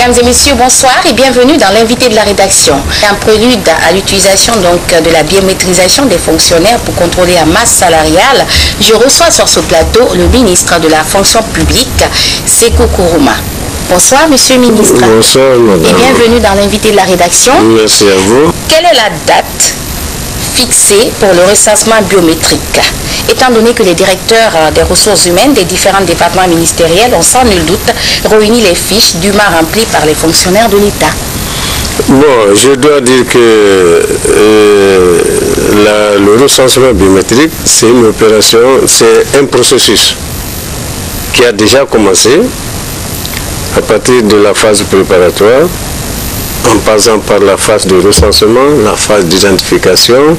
Mesdames et messieurs, bonsoir et bienvenue dans l'invité de la rédaction. Un prélude à l'utilisation de la biométrisation des fonctionnaires pour contrôler la masse salariale, je reçois sur ce plateau le ministre de la fonction publique, Sékou Kourouma. Bonsoir, monsieur le ministre. Bonsoir, madame. Et bienvenue dans l'invité de la rédaction. Merci à vous. Quelle est la date fixée pour le recensement biométrique, étant donné que les directeurs des ressources humaines des différents départements ministériels ont sans nul doute réuni les fiches dûment remplies par les fonctionnaires de l'État? Bon, je dois dire que le recensement biométrique, c'est une opération, c'est un processus qui a déjà commencé à partir de la phase préparatoire, en passant par la phase de recensement, la phase d'identification,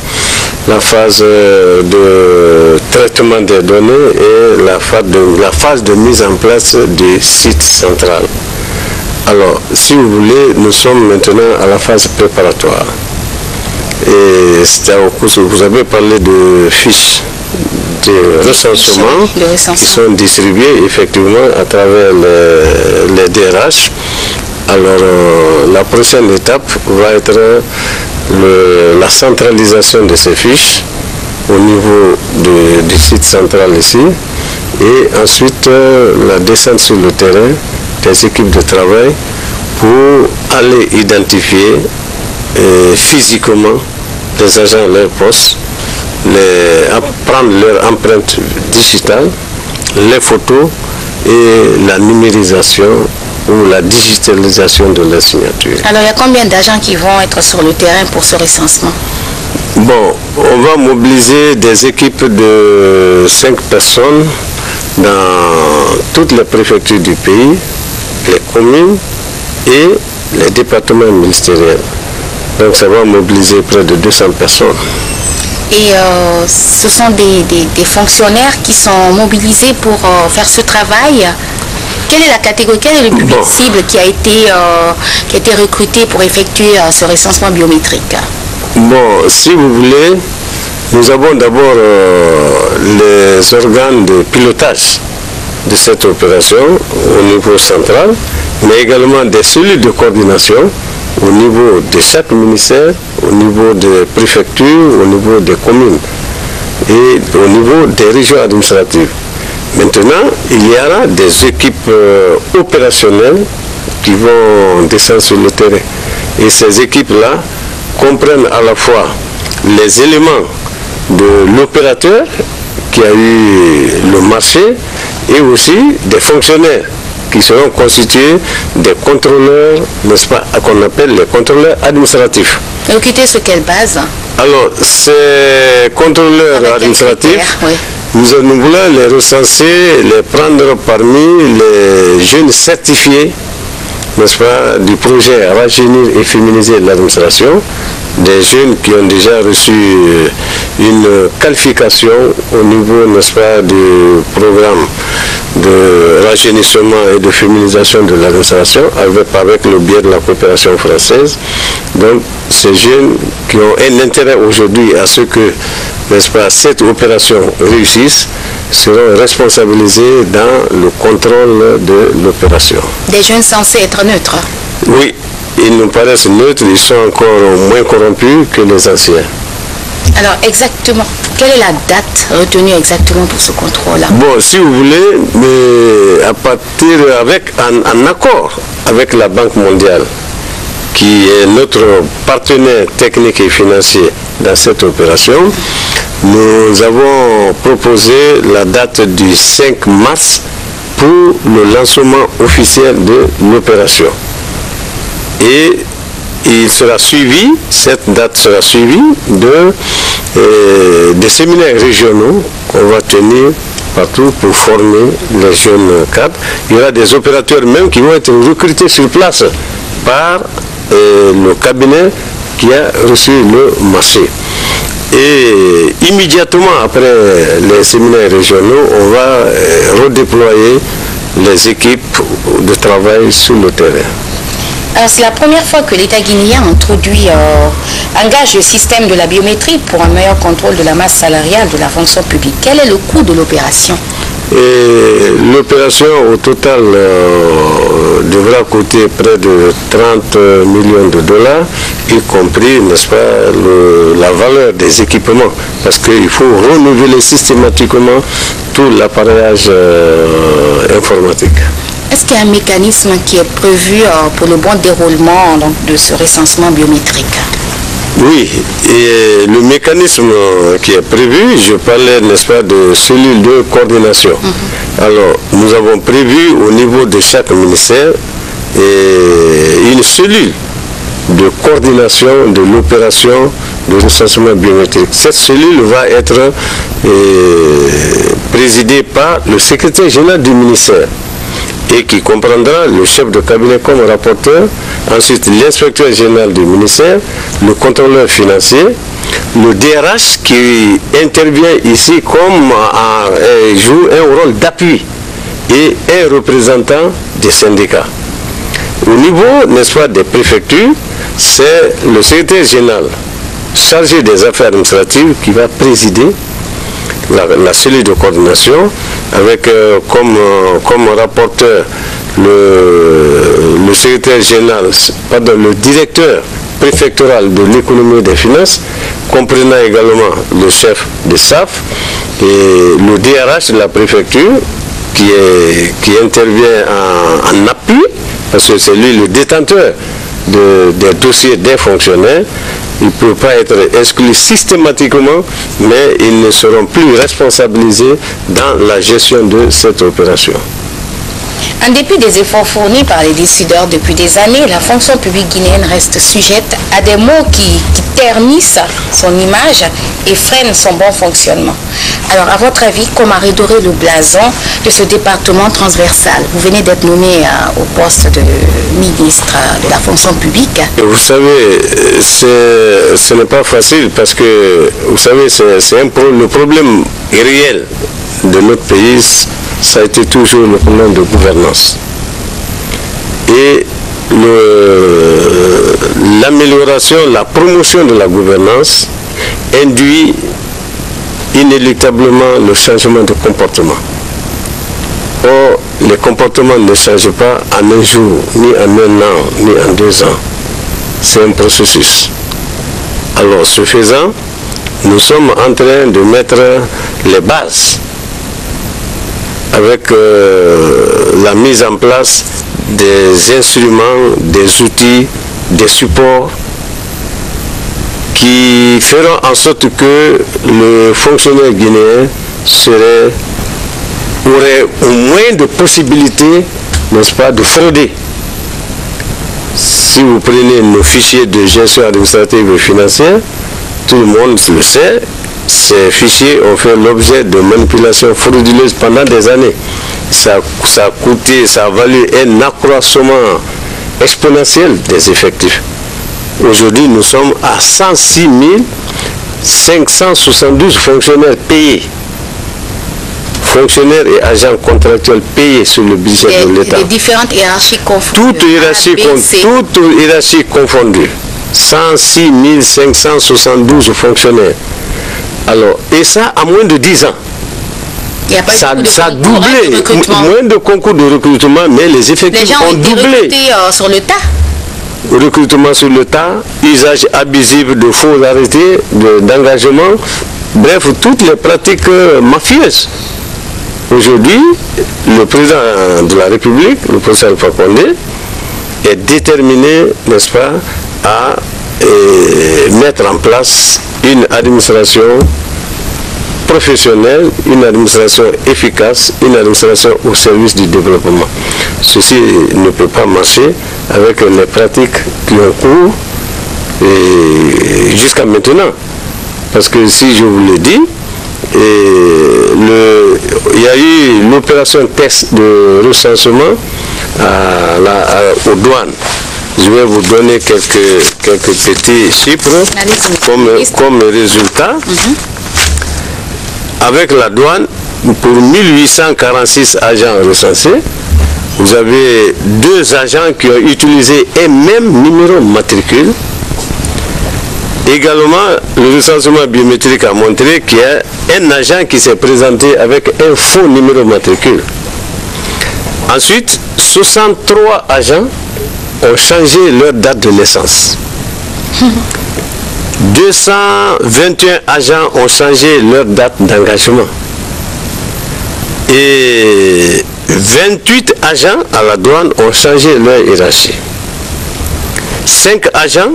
la phase de traitement des données et la phase de mise en place du site central. Alors, si vous voulez, nous sommes maintenant à la phase préparatoire. Et vous avez parlé de fiches de recensement qui sont distribuées effectivement à travers les DRH. Alors, la prochaine étape va être la centralisation de ces fiches au niveau du site central ici, et ensuite la descente sur le terrain des équipes de travail pour aller identifier physiquement les agents à leur poste, prendre leur empreinte digitale, les photos et la numérisation ou la digitalisation de la signature. Alors, il y a combien d'agents qui vont être sur le terrain pour ce recensement? Bon, on va mobiliser des équipes de 5 personnes dans toutes les préfectures du pays, les communes et les départements ministériels. Donc, ça va mobiliser près de 200 personnes. Et ce sont des fonctionnaires qui sont mobilisés pour faire ce travail. Quelle est la catégorie, quel est le public cible qui a été recruté pour effectuer ce recensement biométrique? Bon, si vous voulez, nous avons d'abord les organes de pilotage de cette opération au niveau central, mais également des cellules de coordination au niveau de chaque ministère, au niveau des préfectures, au niveau des communes et au niveau des régions administratives. Maintenant, il y aura des équipes opérationnelles qui vont descendre sur le terrain. Et ces équipes-là comprennent à la fois les éléments de l'opérateur qui a eu le marché et aussi des fonctionnaires qui seront constitués des contrôleurs, n'est-ce pas, qu'on appelle les contrôleurs administratifs. Recrutés sur quelle base? Alors, ces contrôleurs administratifs, nous voulons les recenser, les prendre parmi les jeunes certifiés, n'est-ce pas, du projet Rajeunir et féminiser l'administration, des jeunes qui ont déjà reçu une qualification au niveau, n'est-ce pas, du programme de rajeunissement et de féminisation de l'administration avec le biais de la coopération française. Donc, ces jeunes qui ont un intérêt aujourd'hui à ce que, n'est-ce pas, cette opération réussisse, seront responsabilisés dans le contrôle de l'opération. Des jeunes censés être neutres? Oui, ils nous paraissent neutres, ils sont encore moins corrompus que les anciens. Alors exactement, quelle est la date retenue exactement pour ce contrôle-là? Bon, si vous voulez, mais à partir en accord avec la Banque mondiale, qui est notre partenaire technique et financier dans cette opération, nous avons proposé la date du 5 mars pour le lancement officiel de l'opération. Et il sera suivi, cette date sera suivie des séminaires régionaux qu'on va tenir partout pour former les jeunes cadres. Il y aura des opérateurs même qui vont être recrutés sur place par le cabinet qui a reçu le marché. Et immédiatement après les séminaires régionaux, on va redéployer les équipes de travail sur le terrain. Alors, c'est la première fois que l'État guinéen engage le système de la biométrie pour un meilleur contrôle de la masse salariale de la fonction publique. Quel est le coût de l'opération? Et l'opération au total devra coûter près de 30 millions de dollars, y compris, n'est-ce pas, la valeur des équipements, parce qu'il faut renouveler systématiquement tout l'appareillage informatique. Est-ce qu'il y a un mécanisme qui est prévu pour le bon déroulement donc, de ce recensement biométrique? Oui, et le mécanisme qui est prévu, je parlais, n'est-ce pas, de cellules de coordination. Alors, nous avons prévu au niveau de chaque ministère une cellule de coordination de l'opération de recensement biométrique. Cette cellule va être présidée par le secrétaire général du ministère, et qui comprendra le chef de cabinet comme rapporteur, ensuite l'inspecteur général du ministère, le contrôleur financier, le DRH qui intervient ici comme joue un rôle d'appui, et un représentant des syndicats. Au niveau, n'est-ce pas, des préfectures, c'est le secrétaire général chargé des affaires administratives qui va présider la cellule de coordination, avec comme rapporteur le secrétaire général, pardon, le directeur préfectoral de l'économie et des finances, comprenant également le chef de SAF et le DRH de la préfecture qui intervient en appui, parce que c'est lui le détenteur des dossiers des fonctionnaires. Ils ne peuvent pas être exclus systématiquement, mais ils ne seront plus responsabilisés dans la gestion de cette opération. En dépit des efforts fournis par les décideurs depuis des années, la fonction publique guinéenne reste sujette à des maux qui ternissent son image et freinent son bon fonctionnement. Alors, à votre avis, comment redorer le blason de ce département transversal? Vous venez d'être nommé au poste de ministre de la fonction publique. Vous savez, ce n'est pas facile parce que, vous savez, le problème réel de notre pays, ça a été toujours le problème de gouvernance. Et l'amélioration, la promotion de la gouvernance induit inéluctablement le changement de comportement. Or, les comportements ne changent pas en un jour, ni en un an, ni en 2 ans. C'est un processus. Alors, ce faisant, nous sommes en train de mettre les bases avec la mise en place des instruments, des outils, des supports qui feront en sorte que le fonctionnaire guinéen aurait au moins de possibilités, n'est-ce pas, de frauder. Si vous prenez nos fichiers de gestion administrative et financière, tout le monde le sait, ces fichiers ont fait l'objet de manipulations frauduleuses pendant des années. Ça a coûté, ça a valu un accroissement exponentiel des effectifs. Aujourd'hui, nous sommes à 106 572 fonctionnaires payés. Fonctionnaires et agents contractuels payés sur le budget de l'État. Les différentes hiérarchies confondues. Toutes hiérarchies confondues. 106 572 fonctionnaires. Alors, et ça à moins de 10 ans. Ça a doublé, moins de concours de recrutement, mais les effectifs ont doublé. Sur le tas. Recrutement sur le tas, usage abusif de faux arrêtés d'engagement, bref, toutes les pratiques mafieuses. Aujourd'hui, le président de la République, le professeur Alpha Condé, est déterminé, n'est-ce pas, à mettre en place une administration professionnelle, une administration efficace, une administration au service du développement. Ceci ne peut pas marcher avec les pratiques qui ont cours jusqu'à maintenant. Parce que si je vous le dis, il y a eu l'opération test de recensement aux douanes. Je vais vous donner quelques petits chiffres comme résultat. Avec la douane, pour 1846 agents recensés, vous avez 2 agents qui ont utilisé un même numéro matricule Également, le recensement biométrique a montré qu'il y a un agent qui s'est présenté avec un faux numéro matricule. Ensuite, 63 agents ont changé leur date de naissance. 221 agents ont changé leur date d'engagement. Et 28 agents à la douane ont changé leur hiérarchie. 5 agents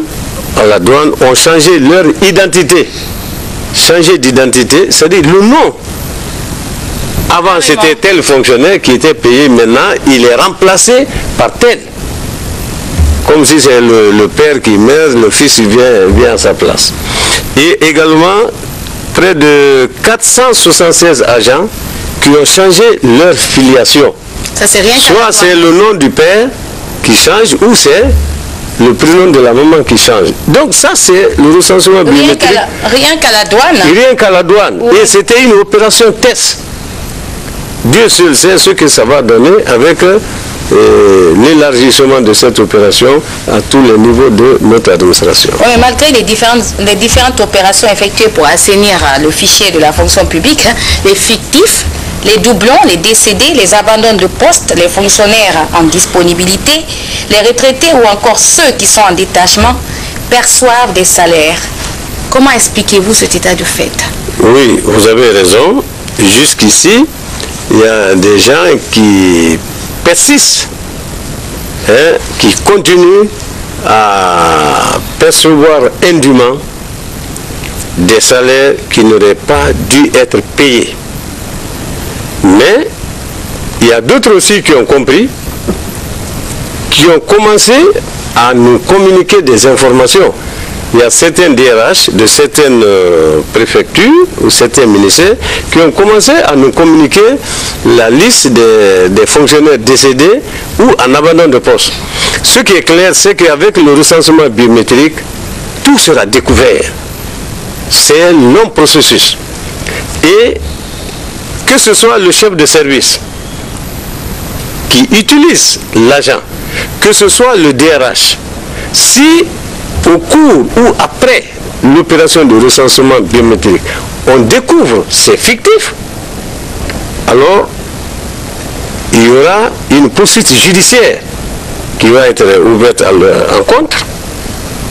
à la douane ont changé leur identité. Changer d'identité, c'est-à-dire le nom. Avant, c'était tel fonctionnaire qui était payé, maintenant, il est remplacé par tel. Comme si c'est le père qui meurt, le fils vient à sa place. Et également, près de 476 agents qui ont changé leur filiation. Ça, c'est rien. Soit c'est le nom du père qui change, ou c'est le prénom de la maman qui change. Donc ça, c'est le recensement biométrique. Rien qu'à la douane. Rien qu'à la douane. Oui. Et c'était une opération test. Dieu seul sait ce que ça va donner avec l'élargissement de cette opération à tous les niveaux de notre administration. Oui, mais malgré les différentes opérations effectuées pour assainir le fichier de la fonction publique, les fictifs, les doublons, les décédés, les abandons de poste, les fonctionnaires en disponibilité, les retraités ou encore ceux qui sont en détachement perçoivent des salaires. Comment expliquez-vous cet état de fait? Oui, vous avez raison. Jusqu'ici, il y a des gens qui persistent, qui continuent à percevoir indûment des salaires qui n'auraient pas dû être payés. Mais il y a d'autres aussi qui ont compris, qui ont commencé à nous communiquer des informations. Il y a certains DRH de certaines préfectures ou certains ministères qui ont commencé à nous communiquer la liste des fonctionnaires décédés ou en abandon de poste. Ce qui est clair, c'est qu'avec le recensement biométrique, tout sera découvert. C'est un long processus. Et que ce soit le chef de service qui utilise l'agent, que ce soit le DRH, si au cours ou après l'opération de recensement biométrique, on découvre c'est fictif, alors il y aura une poursuite judiciaire qui va être ouverte à leur encontre,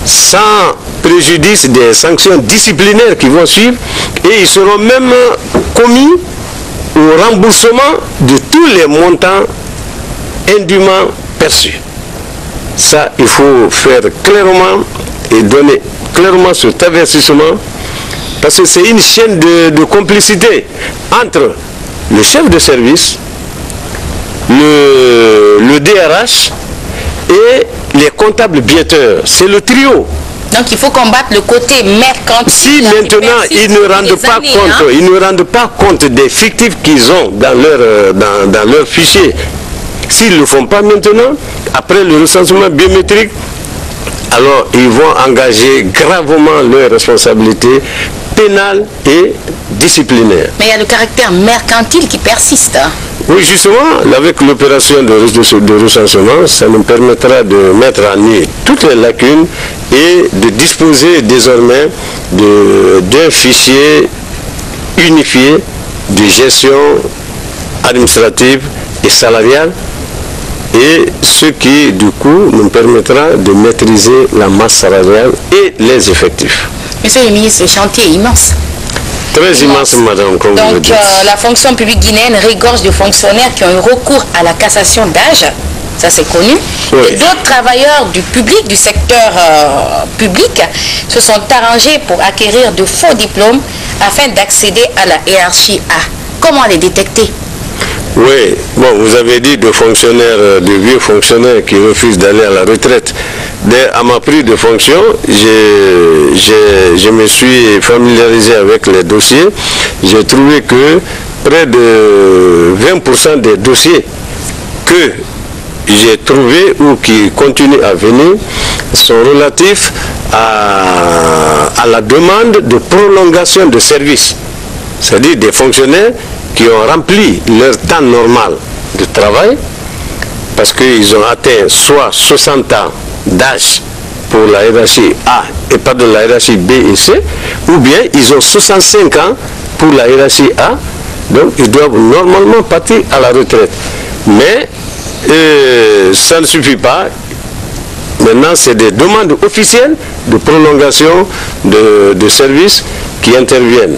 sans préjudice des sanctions disciplinaires qui vont suivre, et ils seront même commis au remboursement de tous les montants indûment perçus. Ça, il faut faire clairement et donner clairement cet avertissement, parce que c'est une chaîne de complicité entre le chef de service, le DRH et les comptables biaiteurs. C'est le trio. Donc il faut combattre le côté mercantile. Si maintenant ils ne rendent pas compte, ils ne rendent pas compte des fictifs qu'ils ont dans leur fichier, s'ils ne le font pas maintenant, après le recensement biométrique, alors ils vont engager gravement leurs responsabilités pénales et disciplinaires. Mais il y a le caractère mercantile qui persiste. Oui, justement, avec l'opération de recensement, ça nous permettra de mettre en nu toutes les lacunes et de disposer désormais d'un fichier unifié de gestion administrative et salariale, et ce qui, du coup, nous permettra de maîtriser la masse salariale et les effectifs. Monsieur le ministre, le chantier est immense. Très immense, madame, comme vous le dites. Donc, la fonction publique guinéenne regorge de fonctionnaires qui ont eu recours à la cassation d'âge, ça c'est connu. Oui. Et d'autres travailleurs du public, du secteur public, se sont arrangés pour acquérir de faux diplômes afin d'accéder à la hiérarchie A. Comment les détecter? Oui, bon, vous avez dit de fonctionnaires, de vieux fonctionnaires qui refusent d'aller à la retraite. À ma prise de fonction, je me suis familiarisé avec les dossiers. J'ai trouvé que près de 20% des dossiers que j'ai trouvés ou qui continuent à venir sont relatifs à la demande de prolongation de service. C'est-à-dire des fonctionnaires qui ont rempli leur temps normal de travail parce qu'ils ont atteint soit 60 ans d'âge pour la hiérarchie A, et pas de la hiérarchie B et C, ou bien ils ont 65 ans pour la hiérarchie A, donc ils doivent normalement partir à la retraite. Mais ça ne suffit pas. Maintenant, c'est des demandes officielles de prolongation de services qui interviennent.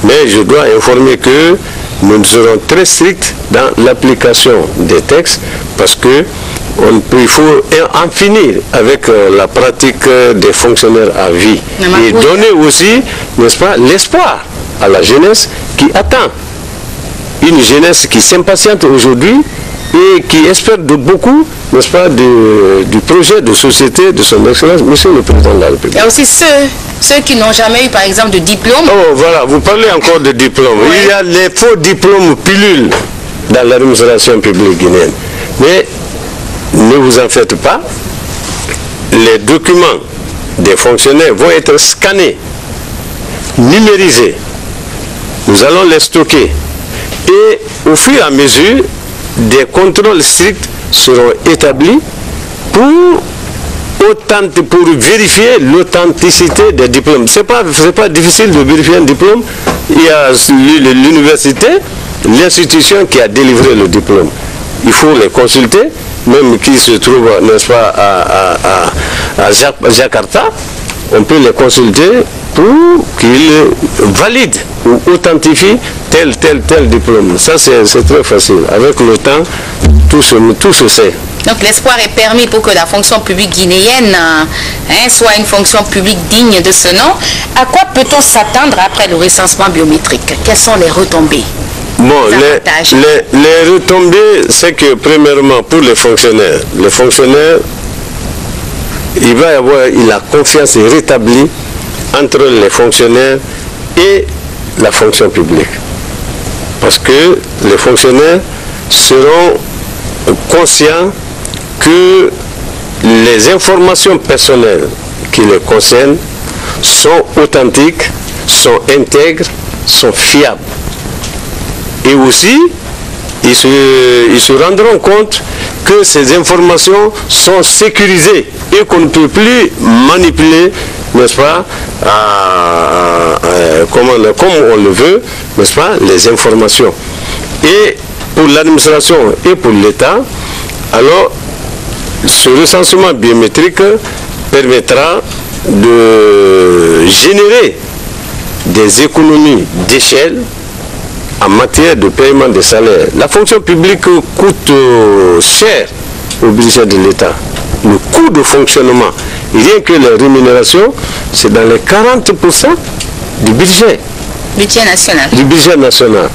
Mais je dois informer que nous serons très stricts dans l'application des textes parce que il faut en finir avec la pratique des fonctionnaires à vie et donner aussi, n'est-ce pas, l'espoir à la jeunesse qui attend. Une jeunesse qui s'impatiente aujourd'hui et qui espère de beaucoup, n'est-ce pas, du projet de société de son excellence, monsieur le président de la République. Il y a aussi ceux qui n'ont jamais eu, par exemple, de diplôme. Oh, voilà, vous parlez encore de diplôme. Oui. Il y a les faux diplômes pilules dans l'administration publique guinéenne. Mais ne vous en faites pas, les documents des fonctionnaires vont être scannés, numérisés. Nous allons les stocker. Et au fur et à mesure, des contrôles stricts seront établis pour vérifier l'authenticité des diplômes. Ce n'est pas difficile de vérifier un diplôme. Il y a l'université, l'institution qui a délivré le diplôme. Il faut les consulter, même qui se trouvent, n'est-ce pas, à Jakarta. On peut les consulter pour qu'ils valident ou authentifient tel diplôme. Ça, c'est très facile. Avec le temps, tout se sait. Donc l'espoir est permis pour que la fonction publique guinéenne soit une fonction publique digne de ce nom. À quoi peut-on s'attendre après le recensement biométrique? Quelles sont les retombées? Bon, les retombées, c'est que premièrement, pour les fonctionnaires, il va y avoir la confiance rétablie entre les fonctionnaires et la fonction publique. Parce que les fonctionnaires seront conscients que les informations personnelles qui les concernent sont authentiques, sont intègres, sont fiables. Et aussi, ils se rendront compte que ces informations sont sécurisées et qu'on ne peut plus manipuler, n'est-ce pas, comme on le veut, n'est-ce pas, les informations. Et pour l'administration et pour l'État, alors ce recensement biométrique permettra de générer des économies d'échelle en matière de paiement des salaires. La fonction publique coûte cher au budget de l'État. Le coût de fonctionnement, rien que les rémunérations, c'est dans les 40% du budget. Budget national. Du budget national.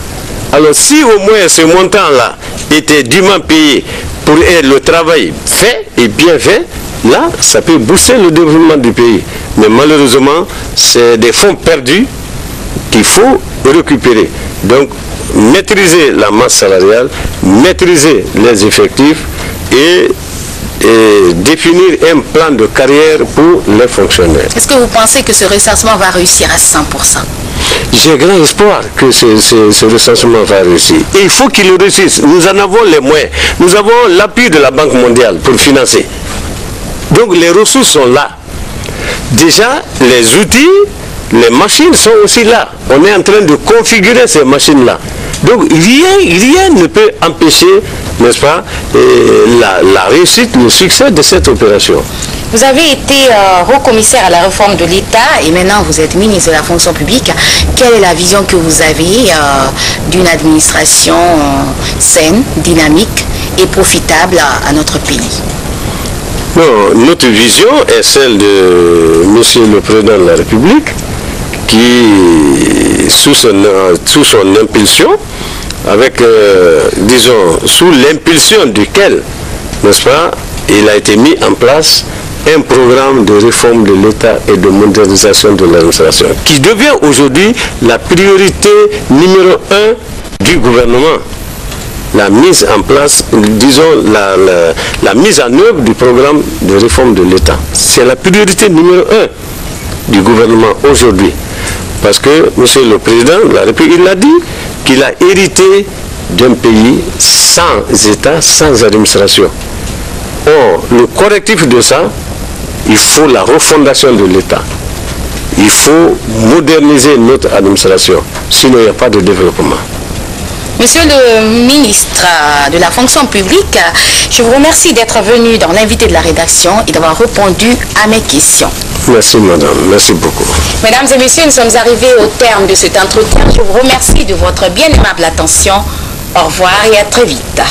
Alors si au moins ce montant-là était dûment payé pour le travail fait et bien fait, là, ça peut booster le développement du pays. Mais malheureusement, c'est des fonds perdus qu'il faut récupérer. Donc, maîtriser la masse salariale, maîtriser les effectifs et définir un plan de carrière pour les fonctionnaires. Est-ce que vous pensez que ce recensement va réussir à 100%? J'ai grand espoir que ce recensement va réussir. Et il faut qu'il réussisse. Nous en avons les moyens. Nous avons l'appui de la Banque mondiale pour financer. Donc les ressources sont là. Déjà, les outils, les machines sont aussi là. On est en train de configurer ces machines-là. Donc rien ne peut empêcher, n'est-ce pas, la réussite, le succès de cette opération. Vous avez été haut-commissaire à la réforme de l'État et maintenant vous êtes ministre de la fonction publique. Quelle est la vision que vous avez d'une administration saine, dynamique et profitable à notre pays? Non, notre vision est celle de Monsieur le Président de la République qui, sous son impulsion, avec, disons, sous l'impulsion duquel, n'est-ce pas, il a été mis en place un programme de réforme de l'État et de modernisation de l'administration, qui devient aujourd'hui la priorité numéro 1 du gouvernement. La mise en place, disons, la mise en œuvre du programme de réforme de l'État. C'est la priorité numéro 1 du gouvernement aujourd'hui. Parce que, Monsieur le Président de la République, il a dit qu'il a hérité d'un pays sans État, sans administration. Or, le correctif de ça, il faut la refondation de l'État. Il faut moderniser notre administration, sinon il n'y a pas de développement. Monsieur le ministre de la fonction publique, je vous remercie d'être venu dans l'invité de la rédaction et d'avoir répondu à mes questions. Merci madame, merci beaucoup. Mesdames et messieurs, nous sommes arrivés au terme de cet entretien. Je vous remercie de votre bien aimable attention. Au revoir et à très vite.